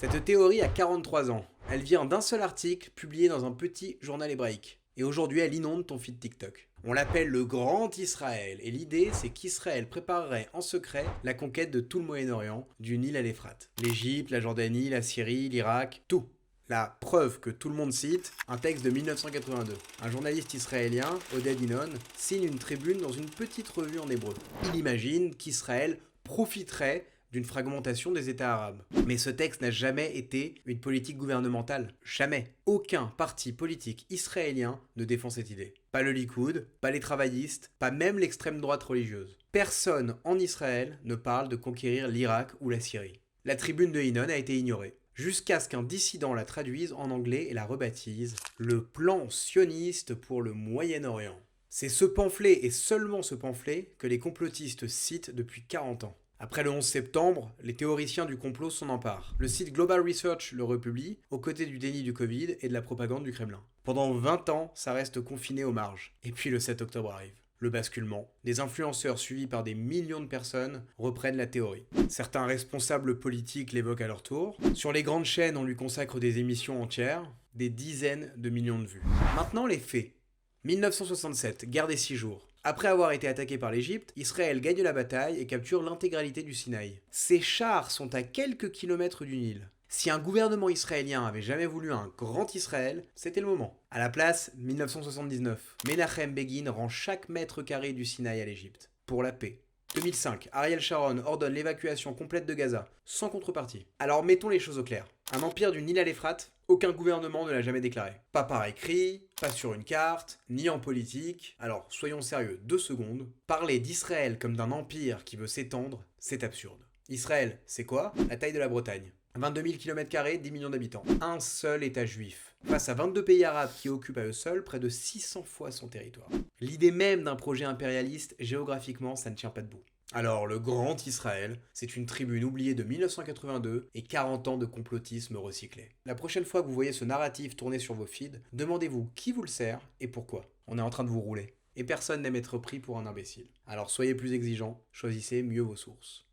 Cette théorie a 43 ans. Elle vient d'un seul article publié dans un petit journal hébraïque. Et aujourd'hui, elle inonde ton feed TikTok. On l'appelle le Grand Israël, et l'idée, c'est qu'Israël préparerait en secret la conquête de tout le Moyen-Orient, du Nil à l'Euphrate. L'Égypte, la Jordanie, la Syrie, l'Irak, tout. La preuve que tout le monde cite, un texte de 1982. Un journaliste israélien, Oded Inon, signe une tribune dans une petite revue en hébreu. Il imagine qu'Israël profiterait d'une fragmentation des États arabes. Mais ce texte n'a jamais été une politique gouvernementale. Jamais. Aucun parti politique israélien ne défend cette idée. Pas le Likoud, pas les travaillistes, pas même l'extrême droite religieuse. Personne en Israël ne parle de conquérir l'Irak ou la Syrie. La tribune de Inon a été ignorée. Jusqu'à ce qu'un dissident la traduise en anglais et la rebaptise le plan sioniste pour le Moyen-Orient. C'est ce pamphlet et seulement ce pamphlet que les complotistes citent depuis 40 ans. Après le 11 septembre, les théoriciens du complot s'en emparent. Le site Global Research le republie, aux côtés du déni du Covid et de la propagande du Kremlin. Pendant 20 ans, ça reste confiné aux marges. Et puis le 7 octobre arrive. Le basculement. Des influenceurs suivis par des millions de personnes reprennent la théorie. Certains responsables politiques l'évoquent à leur tour. Sur les grandes chaînes, on lui consacre des émissions entières, des dizaines de millions de vues. Maintenant, les faits. 1967, guerre des 6 jours. Après avoir été attaqué par l'Égypte, Israël gagne la bataille et capture l'intégralité du Sinaï. Ses chars sont à quelques kilomètres du Nil. Si un gouvernement israélien avait jamais voulu un grand Israël, c'était le moment. À la place, 1979, Menachem Begin rend chaque mètre carré du Sinaï à l'Égypte. Pour la paix. 2005, Ariel Sharon ordonne l'évacuation complète de Gaza, sans contrepartie. Alors mettons les choses au clair. Un empire du Nil à l'Euphrate, aucun gouvernement ne l'a jamais déclaré. Pas par écrit, pas sur une carte, ni en politique. Alors soyons sérieux 2 secondes. Parler d'Israël comme d'un empire qui veut s'étendre, c'est absurde. Israël, c'est quoi? La taille de la Bretagne. 22 000 km², 10 millions d'habitants. Un seul État juif. Face à 22 pays arabes qui occupent à eux seuls près de 600 fois son territoire. L'idée même d'un projet impérialiste, géographiquement, ça ne tient pas debout. Alors, le Grand Israël, c'est une tribune oubliée de 1982 et 40 ans de complotisme recyclé. La prochaine fois que vous voyez ce narratif tourner sur vos feeds, demandez-vous qui vous le sert et pourquoi. On est en train de vous rouler. Et personne n'aime être pris pour un imbécile. Alors soyez plus exigeants, choisissez mieux vos sources.